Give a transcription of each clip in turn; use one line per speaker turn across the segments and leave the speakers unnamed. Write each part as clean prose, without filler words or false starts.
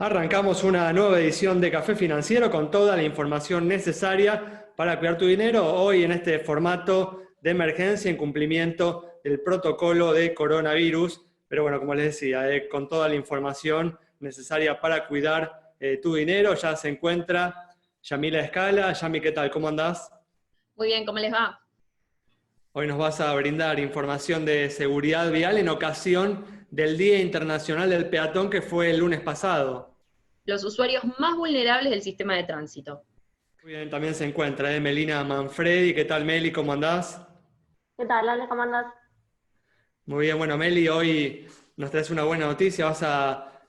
Arrancamos una nueva edición de Café Financiero con toda la información necesaria para cuidar tu dinero, hoy en este formato de emergencia en cumplimiento del protocolo de coronavirus, pero bueno, como les decía, con toda la información necesaria para cuidar tu dinero. Ya se encuentra Yamila Escala. Yami, ¿qué tal? ¿Cómo andás?
Muy bien, ¿cómo les va?
Hoy nos vas a brindar información de seguridad vial en ocasión del Día Internacional del Peatón, que fue el lunes pasado.
Los usuarios más vulnerables del sistema de tránsito.
Muy bien, también se encuentra Melina Manfredi. ¿Qué tal, Meli? ¿Cómo andás?
¿Qué tal, Ale? ¿Cómo andás?
Muy bien, bueno, Meli, hoy nos traes una buena noticia. Vas a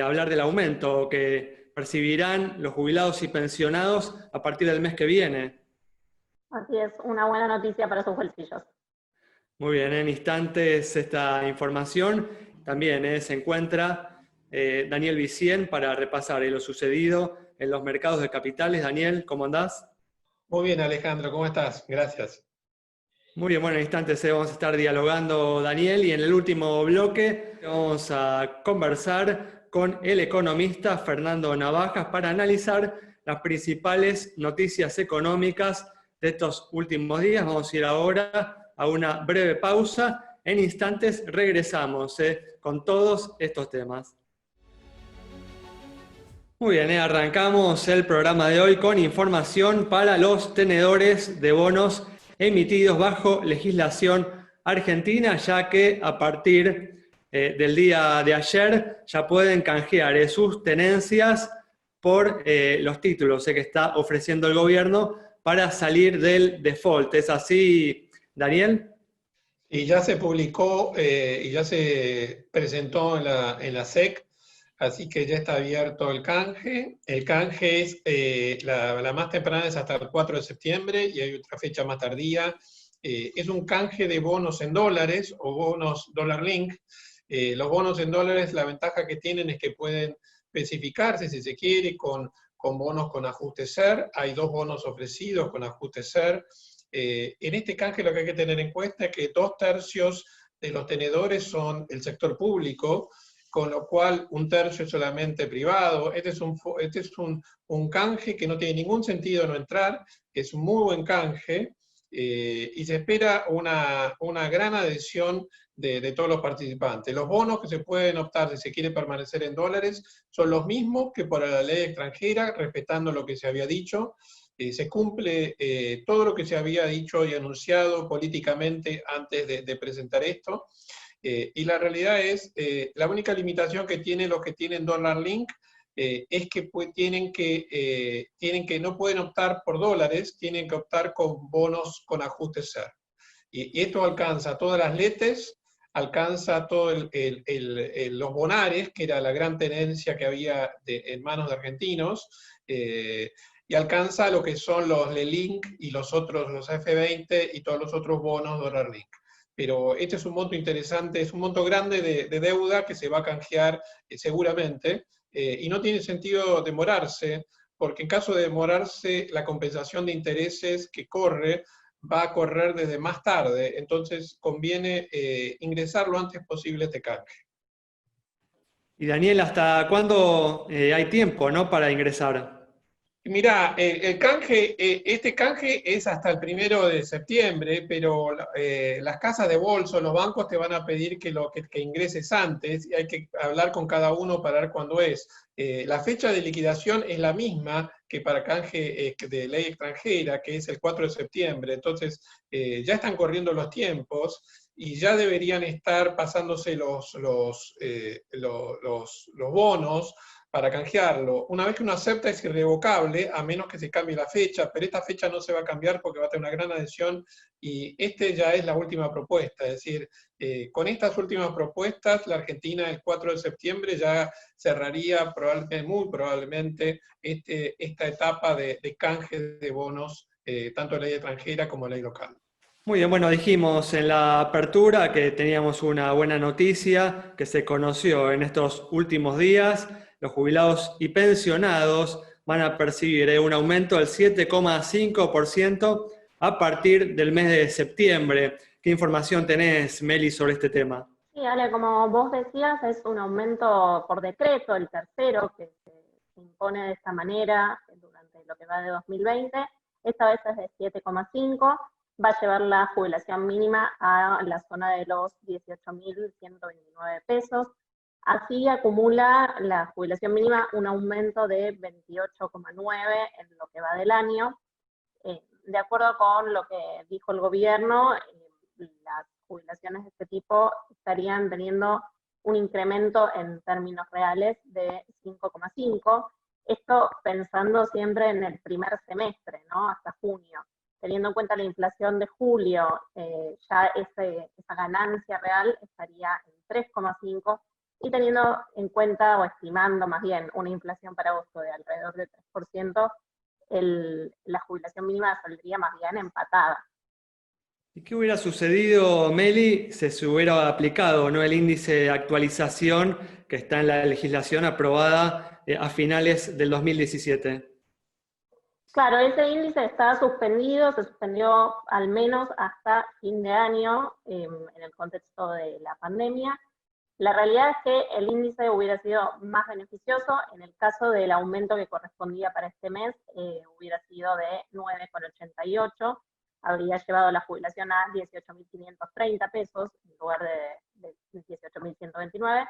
hablar del aumento que percibirán los jubilados y pensionados a partir del mes que viene.
Así es, una buena noticia para sus bolsillos.
Muy bien, en instantes esta información. También se encuentra Daniel Vicien para repasar lo sucedido en los mercados de capitales. Daniel, ¿cómo andás?
Muy bien, Alejandro, ¿cómo estás? Gracias.
Muy bien, bueno, en instantes vamos a estar dialogando, Daniel, y en el último bloque vamos a conversar con el economista Fernando Navajas para analizar las principales noticias económicas de estos últimos días. Vamos a ir ahora a una breve pausa. En instantes regresamos con todos estos temas. Muy bien, arrancamos el programa de hoy con información para los tenedores de bonos emitidos bajo legislación argentina, ya que a partir del día de ayer ya pueden canjear sus tenencias por los títulos que está ofreciendo el gobierno para salir del default. ¿Es así, Daniel?
Y ya se publicó y ya se presentó en la SEC, así que ya está abierto el canje. El canje es, la más temprana es hasta el 4 de septiembre y hay otra fecha más tardía. Es un canje de bonos en dólares o bonos Dollar Link. Los bonos en dólares, la ventaja que tienen es que pueden especificarse, si se quiere, con bonos con ajuste SER. Hay dos bonos ofrecidos con ajuste SER. En este canje lo que hay que tener en cuenta es que 2/3 de los tenedores son el sector público, con lo cual 1/3 es solamente privado. Este es un canje que no tiene ningún sentido no entrar, es un muy buen canje, y se espera una gran adhesión de todos los participantes. Los bonos que se pueden optar si se quiere permanecer en dólares son los mismos que por la ley extranjera, respetando lo que se había dicho. Se cumple todo lo que se había dicho y anunciado políticamente antes de presentar esto. Y la realidad es, la única limitación que tienen los que tienen Dollar Link es que tienen que no pueden optar por dólares, tienen que optar con bonos con ajuste SER. Y esto alcanza todas las LETES, alcanza todos los bonares, que era la gran tenencia que había en manos de argentinos, y alcanza lo que son los LELINK y los otros, los F20 y todos los otros bonos Dollar Link. Pero este es un monto interesante, es un monto grande de deuda que se va a canjear seguramente, y no tiene sentido demorarse, porque en caso de demorarse, la compensación de intereses que corre va a correr desde más tarde, entonces conviene ingresar lo antes posible este canje.
Y Daniel, ¿hasta cuándo hay tiempo, ¿no?, para ingresar?
Mirá, este canje es hasta el 1 de septiembre, pero las casas de bolso, los bancos te van a pedir que ingreses antes, y hay que hablar con cada uno para ver cuándo es. La fecha de liquidación es la misma que para canje de ley extranjera, que es el 4 de septiembre, entonces ya están corriendo los tiempos y ya deberían estar pasándose los bonos para canjearlo. Una vez que uno acepta es irrevocable, a menos que se cambie la fecha, pero esta fecha no se va a cambiar porque va a tener una gran adhesión y ya es la última propuesta. Es decir, con estas últimas propuestas, la Argentina el 4 de septiembre ya cerraría muy probablemente esta etapa de canje de bonos, tanto de ley extranjera como de ley local.
Muy bien, bueno, dijimos en la apertura que teníamos una buena noticia que se conoció en estos últimos días. Los jubilados y pensionados van a percibir un aumento del 7,5% a partir del mes de septiembre. ¿Qué información tenés, Meli, sobre este tema?
Sí, Ale, como vos decías, es un aumento por decreto, el tercero, que se impone de esta manera durante lo que va de 2020. Esta vez es de 7,5, va a llevar la jubilación mínima a la zona de los 18.129 pesos. Así acumula la jubilación mínima un aumento de 28,9 en lo que va del año. De acuerdo con lo que dijo el gobierno, las jubilaciones de este tipo estarían teniendo un incremento en términos reales de 5,5, esto pensando siempre en el primer semestre, ¿no? Hasta junio. Teniendo en cuenta la inflación de julio, ya esa ganancia real estaría en 3,5, y teniendo en cuenta, o estimando más bien, una inflación para agosto de alrededor del 3%, la jubilación mínima saldría más bien empatada.
¿Y qué hubiera sucedido, Meli, si se hubiera aplicado, ¿no?, el índice de actualización que está en la legislación aprobada a finales del 2017?
Claro, ese índice está suspendido, se suspendió al menos hasta fin de año en el contexto de la pandemia. La realidad es que el índice hubiera sido más beneficioso en el caso del aumento que correspondía para este mes, hubiera sido de 9,88, habría llevado la jubilación a 18.530 pesos en lugar de 18.129,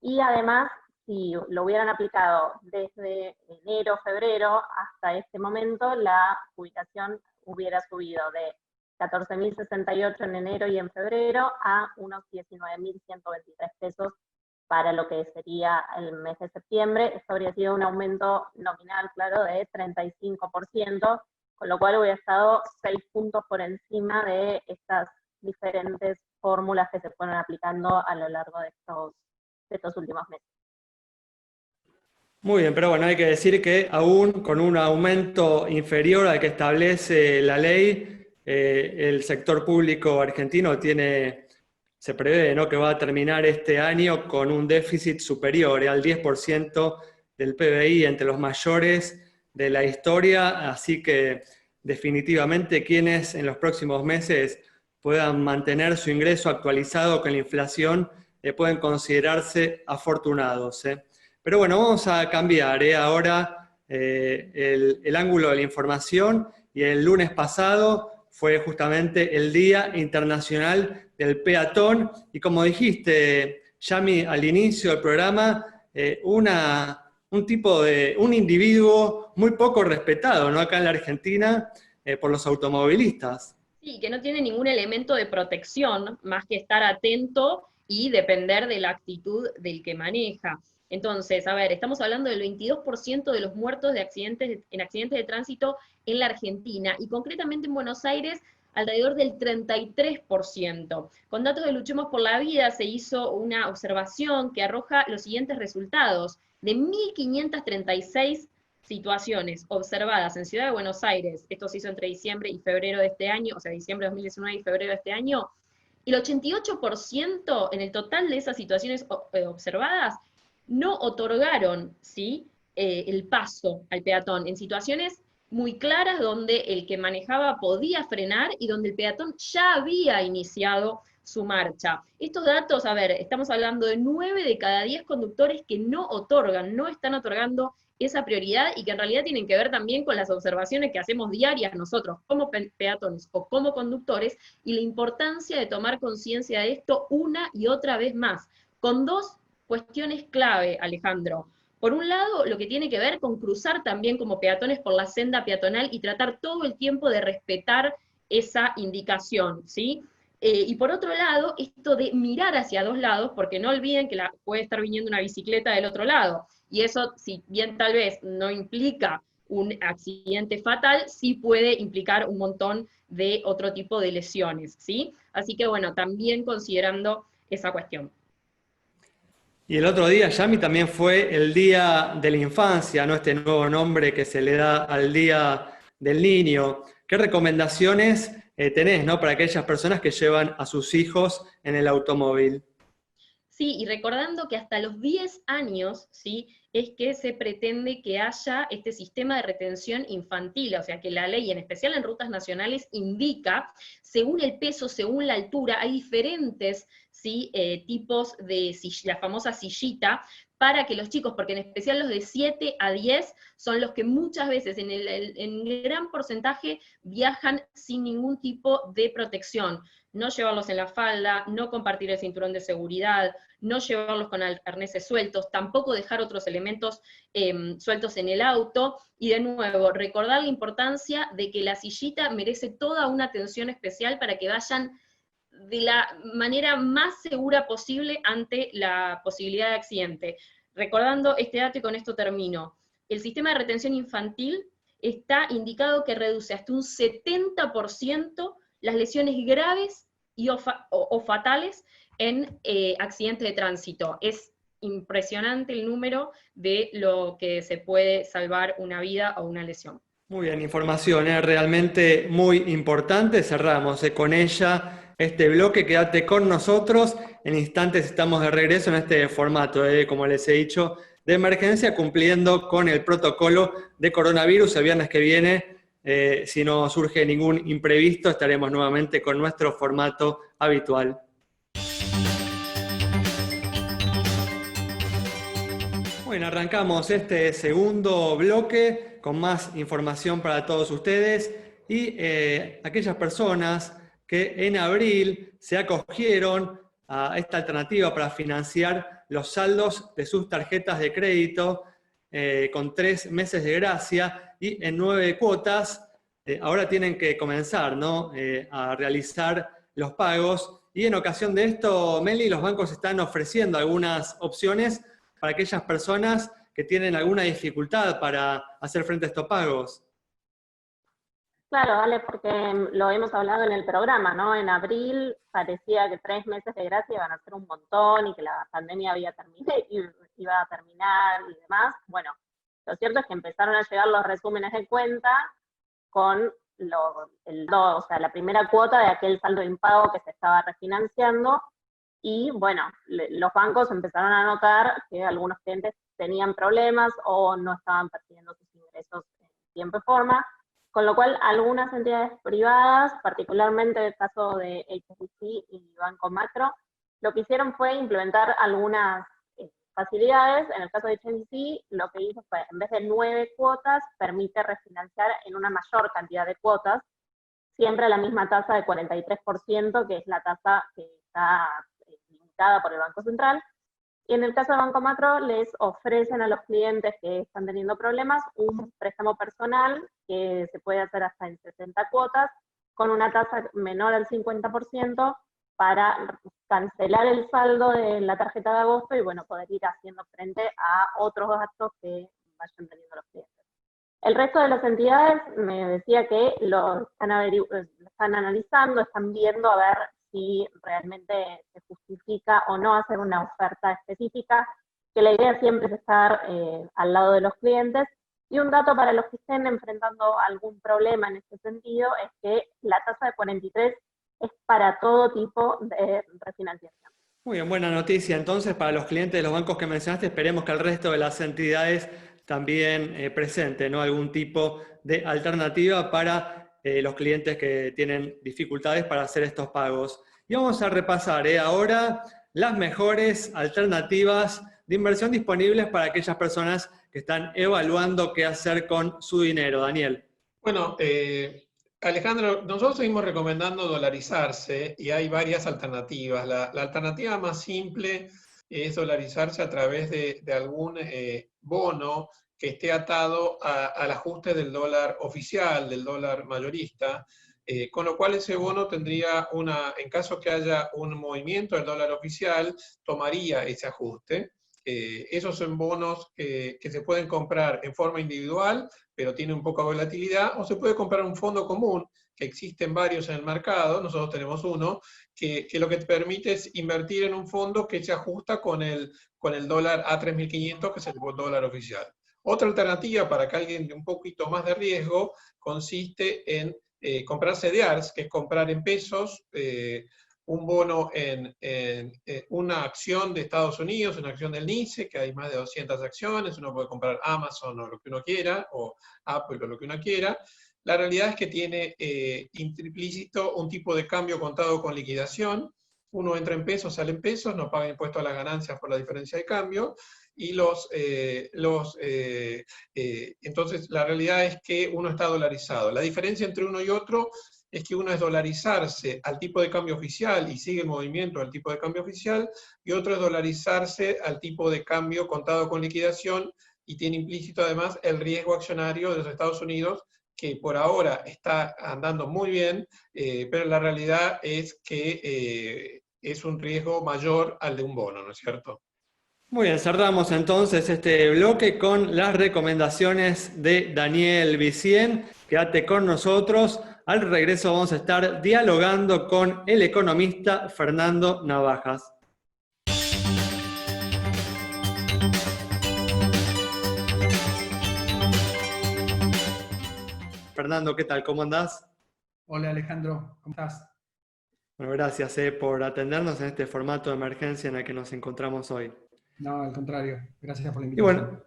y además, si lo hubieran aplicado desde enero, febrero hasta este momento, la jubilación hubiera subido de 14.068 en enero y en febrero a unos 19.123 pesos para lo que sería el mes de septiembre. Esto habría sido un aumento nominal, claro, de 35%, con lo cual hubiera estado 6 puntos por encima de estas diferentes fórmulas que se fueron aplicando a lo largo de estos últimos meses.
Muy bien, pero bueno, hay que decir que aún con un aumento inferior al que establece la ley, el sector público argentino se prevé, ¿no?, que va a terminar este año con un déficit superior al 10% del PBI, entre los mayores de la historia, así que definitivamente quienes en los próximos meses puedan mantener su ingreso actualizado con la inflación pueden considerarse afortunados. Pero bueno, vamos a cambiar ahora el ángulo de la información, y el lunes pasado fue justamente el Día Internacional del Peatón, y como dijiste, Yami, al inicio del programa, un individuo muy poco respetado, ¿no?, acá en la Argentina por los automovilistas.
Sí, que no tiene ningún elemento de protección más que estar atento y depender de la actitud del que maneja. Entonces, a ver, estamos hablando del 22% de los muertos en accidentes de tránsito en la Argentina, y concretamente en Buenos Aires alrededor del 33%. Con datos de Luchemos por la Vida se hizo una observación que arroja los siguientes resultados. De 1.536 situaciones observadas en Ciudad de Buenos Aires, esto se hizo entre diciembre y febrero de este año, o sea, diciembre de 2019 y febrero de este año, el 88% en el total de esas situaciones observadas no otorgaron, ¿sí?, el paso al peatón, en situaciones muy claras donde el que manejaba podía frenar y donde el peatón ya había iniciado su marcha. Estos datos, a ver, estamos hablando de 9 de cada 10 conductores que no están otorgando esa prioridad, y que en realidad tienen que ver también con las observaciones que hacemos diarias nosotros como peatones o como conductores, y la importancia de tomar conciencia de esto una y otra vez más, con dos cuestiones clave, Alejandro. Por un lado, lo que tiene que ver con cruzar también como peatones por la senda peatonal y tratar todo el tiempo de respetar esa indicación, ¿sí? Y por otro lado, esto de mirar hacia dos lados, porque no olviden que puede estar viniendo una bicicleta del otro lado, y eso, si bien tal vez no implica un accidente fatal, sí puede implicar un montón de otro tipo de lesiones, ¿sí? Así que bueno, también considerando esa cuestión.
Y el otro día, Yami, también fue el Día de la Infancia, ¿no?, este nuevo nombre que se le da al Día del Niño. ¿Qué recomendaciones tenés, ¿no?, para aquellas personas que llevan a sus hijos en el automóvil?
Sí, y recordando que hasta los 10 años, ¿sí?, es que se pretende que haya este sistema de retención infantil, o sea que la ley, en especial en rutas nacionales, indica, según el peso, según la altura, hay diferentes, ¿sí?, tipos de la famosa sillita, para que los chicos, porque en especial los de 7 a 10, son los que muchas veces, en gran porcentaje, viajan sin ningún tipo de protección. No llevarlos en la falda, no compartir el cinturón de seguridad, no llevarlos con arneses sueltos, tampoco dejar otros elementos sueltos en el auto, y de nuevo, recordar la importancia de que la sillita merece toda una atención especial para que vayan de la manera más segura posible ante la posibilidad de accidente. Recordando este dato, y con esto termino, el sistema de retención infantil está indicado que reduce hasta un 70% las lesiones graves o fatales en accidentes de tránsito. Es impresionante el número de lo que se puede salvar una vida o una lesión.
Muy bien, información realmente muy importante. Cerramos con ella este bloque. Quédate con nosotros. En instantes estamos de regreso en este formato, como les he dicho, de emergencia, cumpliendo con el protocolo de coronavirus. El viernes que viene, si no surge ningún imprevisto, estaremos nuevamente con nuestro formato habitual. Bueno, arrancamos este segundo bloque con más información para todos ustedes, y aquellas personas que en abril se acogieron a esta alternativa para financiar los saldos de sus tarjetas de crédito con 3 meses de gracia y en 9 cuotas, ahora tienen que comenzar, ¿no?, a realizar los pagos, y en ocasión de esto, Meli, los bancos están ofreciendo algunas opciones para aquellas personas que tienen alguna dificultad para hacer frente a estos pagos.
Claro, dale, porque lo hemos hablado en el programa, ¿no? En abril parecía que 3 meses de gracia iban a ser un montón y que la pandemia iba a terminar y demás. Bueno, lo cierto es que empezaron a llegar los resúmenes de cuenta con o sea, la primera cuota de aquel saldo impago que se estaba refinanciando, y bueno, los bancos empezaron a notar que algunos clientes tenían problemas o no estaban percibiendo sus ingresos en tiempo y forma, con lo cual algunas entidades privadas, particularmente el caso de HSBC y Banco Macro, lo que hicieron fue implementar algunas facilidades. En el caso de HSBC, lo que hizo fue, en vez de 9 cuotas, permite refinanciar en una mayor cantidad de cuotas, siempre a la misma tasa de 43%, que es la tasa que está limitada por el Banco Central. Y en el caso de Banco Macro, les ofrecen a los clientes que están teniendo problemas un préstamo personal que se puede hacer hasta en 60 cuotas, con una tasa menor al 50%, para cancelar el saldo de la tarjeta de agosto y, bueno, poder ir haciendo frente a otros gastos que vayan teniendo los clientes. El resto de las entidades me decía que lo están analizando, están viendo a ver si realmente se justifica o no hacer una oferta específica, que la idea siempre es estar al lado de los clientes. Y un dato para los que estén enfrentando algún problema en este sentido es que la tasa de 43 es para todo tipo de refinanciación.
Muy bien, buena noticia entonces para los clientes de los bancos que mencionaste. Esperemos que el resto de las entidades también presenten, ¿no?, algún tipo de alternativa para los clientes que tienen dificultades para hacer estos pagos. Y vamos a repasar ahora las mejores alternativas de inversión disponibles para aquellas personas que están evaluando qué hacer con su dinero. Daniel.
Bueno, Alejandro, nosotros seguimos recomendando dolarizarse y hay varias alternativas. La alternativa más simple es dolarizarse a través de algún bono que esté atado al ajuste del dólar oficial, del dólar mayorista, con lo cual ese bono tendría en caso que haya un movimiento del dólar oficial, tomaría ese ajuste. Esos son bonos que se pueden comprar en forma individual, pero tiene un poco de volatilidad, o se puede comprar un fondo común, que existen varios en el mercado. Nosotros tenemos uno, que lo que te permite es invertir en un fondo que se ajusta con el dólar a 3.500, que es el dólar oficial. Otra alternativa para que alguien de un poquito más de riesgo consiste en comprar CDRs, que es comprar en pesos un bono en una acción de Estados Unidos, una acción del NICE, que hay más de 200 acciones, uno puede comprar Amazon o lo que uno quiera, o Apple o lo que uno quiera. La realidad es que tiene implícito un tipo de cambio contado con liquidación. Uno entra en pesos, sale en pesos, no paga impuesto a las ganancias por la diferencia de cambio, y entonces la realidad es que uno está dolarizado. La diferencia entre uno y otro es que uno es dolarizarse al tipo de cambio oficial y sigue el movimiento del tipo de cambio oficial, y otro es dolarizarse al tipo de cambio contado con liquidación, y tiene implícito además el riesgo accionario de los Estados Unidos, que por ahora está andando muy bien, pero la realidad es que es un riesgo mayor al de un bono, ¿no es cierto?
Muy bien, cerramos entonces este bloque con las recomendaciones de Daniel Vicien. Quédate con nosotros. Al regreso vamos a estar dialogando con el economista Fernando Navajas. Fernando, ¿qué tal? ¿Cómo andás?
Hola Alejandro, ¿cómo estás?
Bueno, gracias por atendernos en este formato de emergencia en el que nos encontramos hoy.
No, al contrario, gracias por la
Y
invitación.
bueno,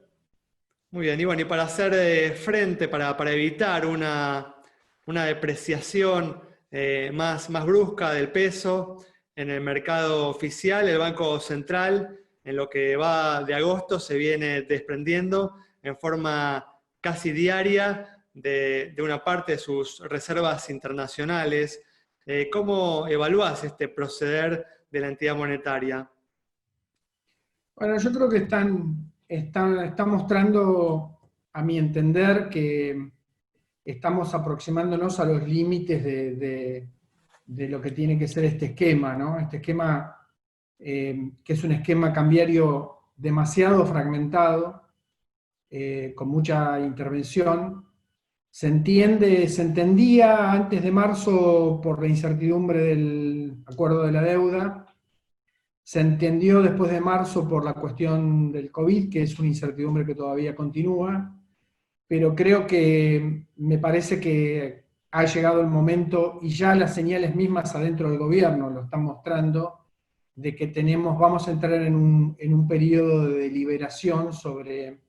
muy bien, y para hacer frente, para evitar una depreciación más brusca del peso en el mercado oficial, el Banco Central, en lo que va de agosto, se viene desprendiendo en forma casi diaria de una parte de sus reservas internacionales. ¿Cómo evalúas este proceder de la entidad monetaria?
Bueno, yo creo que está mostrando, a mi entender, que estamos aproximándonos a los límites de lo que tiene que ser este esquema, ¿no? Este esquema, que es un esquema cambiario demasiado fragmentado, con mucha intervención. Se entendía antes de marzo por la incertidumbre del acuerdo de la deuda. Se entendió después de marzo por la cuestión del COVID, que es una incertidumbre que todavía continúa, pero creo que me parece que ha llegado el momento, y ya las señales mismas adentro del gobierno lo están mostrando, de que vamos a entrar en un periodo de deliberación sobre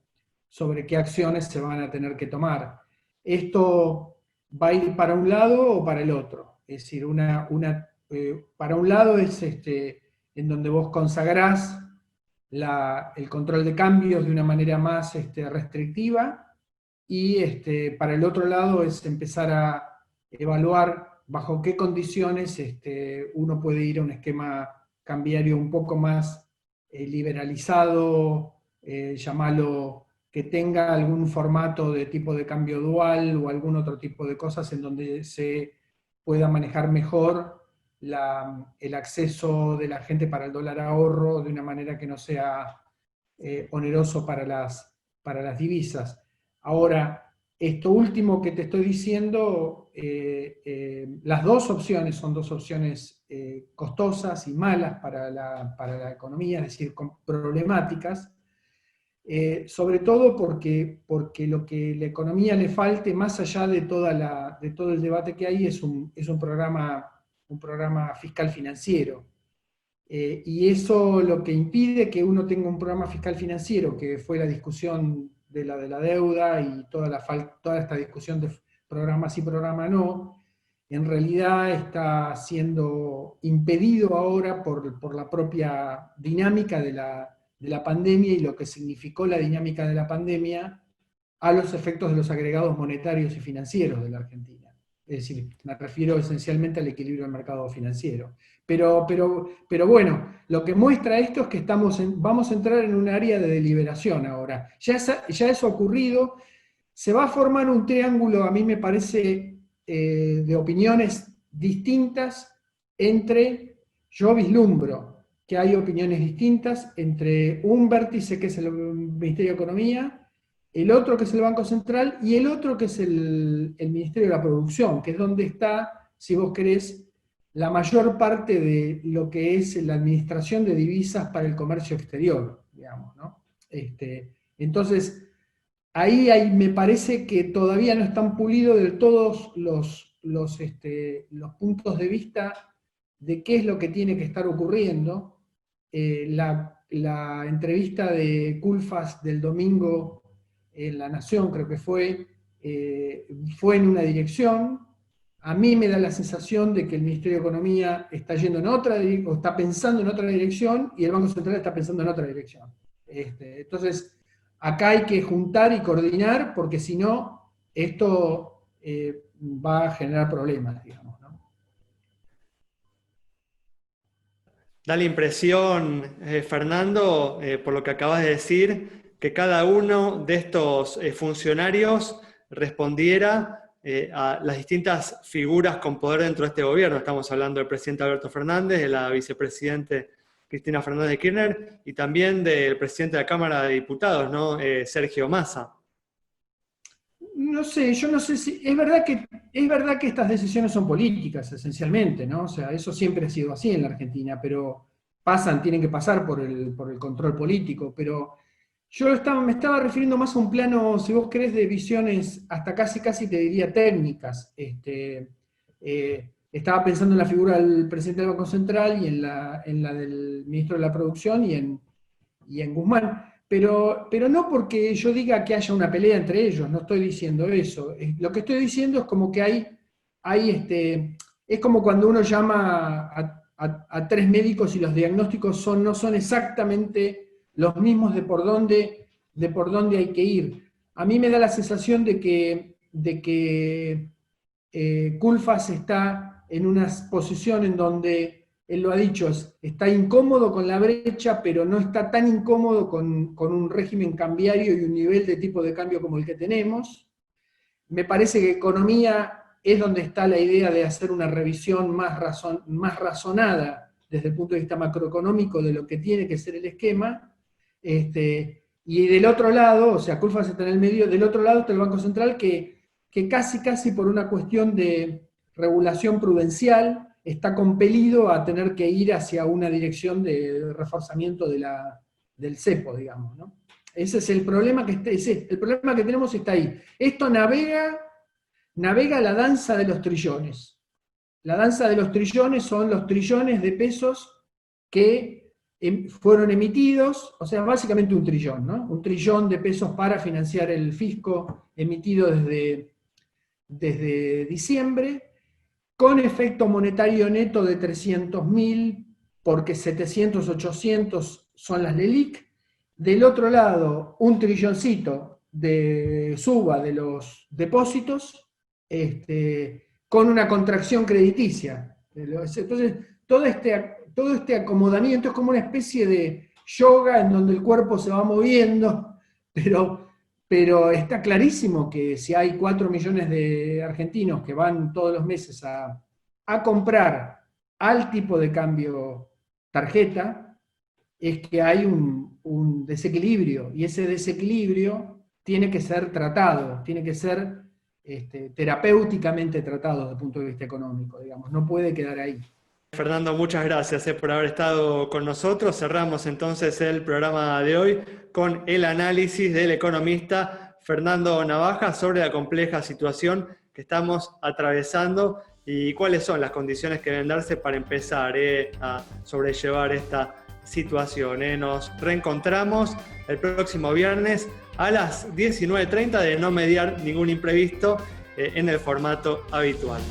qué acciones se van a tener que tomar. Esto va a ir para un lado o para el otro. Es decir, para un lado es en donde vos consagrás el control de cambios de una manera más restrictiva, y para el otro lado es empezar a evaluar bajo qué condiciones uno puede ir a un esquema cambiario un poco más liberalizado, llamarlo, que tenga algún formato de tipo de cambio dual o algún otro tipo de cosas en donde se pueda manejar mejor el acceso de la gente para el dólar ahorro de una manera que no sea oneroso para las divisas. Ahora, esto último que te estoy diciendo, las dos opciones son dos opciones costosas y malas para la economía, es decir, problemáticas, sobre todo porque lo que la economía le falte, más allá de todo el debate que hay, es un programa fiscal financiero. Y eso lo que impide que uno tenga un programa fiscal financiero, que fue la discusión de la deuda y toda esta discusión de programa sí, programa no, en realidad está siendo impedido ahora por la propia dinámica de la pandemia y lo que significó la dinámica de la pandemia a los efectos de los agregados monetarios y financieros de la Argentina. Es decir, me refiero esencialmente al equilibrio del mercado financiero. Pero bueno, lo que muestra esto es que vamos a entrar en un área de deliberación ahora. Ya eso ha ocurrido, se va a formar un triángulo, a mí me parece, de opiniones distintas yo vislumbro que hay opiniones distintas entre un vértice que es el Ministerio de Economía, el otro que es el Banco Central y el otro que es el Ministerio de la Producción, que es donde está, si vos querés, la mayor parte de lo que es la administración de divisas para el comercio exterior, digamos, ¿no? Entonces, ahí me parece que todavía no están pulidos del todo los puntos de vista de qué es lo que tiene que estar ocurriendo. La entrevista de Culfas del domingo en La Nación, creo que fue en una dirección. A mí me da la sensación de que el Ministerio de Economía está yendo en otra dirección, o está pensando en otra dirección, y el Banco Central está pensando en otra dirección. Entonces, acá hay que juntar y coordinar, porque si no, esto va a generar problemas, digamos, ¿no?
Da la impresión, Fernando, por lo que acabas de decir, que cada uno de estos funcionarios respondiera a las distintas figuras con poder dentro de este gobierno. Estamos hablando del presidente Alberto Fernández, de la vicepresidente Cristina Fernández de Kirchner y también del presidente de la Cámara de Diputados, ¿no? Sergio Massa.
No sé, yo no sé si... Es verdad que estas decisiones son políticas, esencialmente, ¿no? O sea, eso siempre ha sido así en la Argentina, pero tienen que pasar por el control político, pero yo me estaba refiriendo más a un plano, si vos querés, de visiones hasta casi te diría técnicas. Estaba pensando en la figura del presidente del Banco Central y en la del ministro de la Producción y en Guzmán. Pero no porque yo diga que haya una pelea entre ellos, no estoy diciendo eso. Lo que estoy diciendo es como que es como cuando uno llama a tres médicos y los diagnósticos no son exactamente los mismos de por dónde hay que ir. A mí me da la sensación de que Culfas está en una posición en donde, él lo ha dicho, está incómodo con la brecha, pero no está tan incómodo con un régimen cambiario y un nivel de tipo de cambio como el que tenemos. Me parece que economía es donde está la idea de hacer una revisión más razonada desde el punto de vista macroeconómico de lo que tiene que ser el esquema. Y del otro lado, o sea, Culfas está en el medio, del otro lado está el Banco Central que casi por una cuestión de regulación prudencial está compelido a tener que ir hacia una dirección de reforzamiento del cepo, digamos, ¿no? Ese es el problema el problema que tenemos está ahí. Esto navega la danza de los trillones. La danza de los trillones son los trillones de pesos que fueron emitidos, o sea, básicamente un trillón, ¿no? Un trillón de pesos para financiar el fisco emitido desde diciembre, con efecto monetario neto de 300.000, porque 700, 800 son las LELIC. Del otro lado, un trilloncito de suba de los depósitos, con una contracción crediticia. Entonces, todo este acomodamiento es como una especie de yoga en donde el cuerpo se va moviendo, pero está clarísimo que si hay 4 millones de argentinos que van todos los meses a comprar al tipo de cambio tarjeta, es que hay un desequilibrio, y ese desequilibrio tiene que ser tratado, tiene que ser terapéuticamente tratado desde el punto de vista económico, digamos, no puede quedar ahí.
Fernando, muchas gracias por haber estado con nosotros. Cerramos entonces el programa de hoy con el análisis del economista Fernando Navaja sobre la compleja situación que estamos atravesando y cuáles son las condiciones que deben darse para empezar a sobrellevar esta situación. Nos reencontramos el próximo viernes a las 19:30 de no mediar ningún imprevisto en el formato habitual.